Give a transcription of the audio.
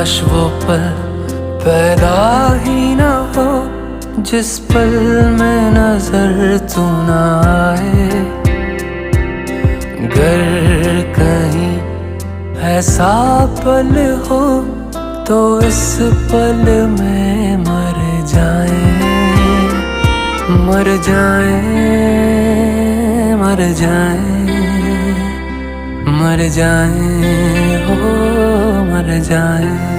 काश वो पल पैदा ही ना हो जिस पल में नजर तू ना आए। गर कहीं ऐसा पल हो तो इस पल में मर जाए, मर जाए, मर जाए, मर जाए, हो मर जाए।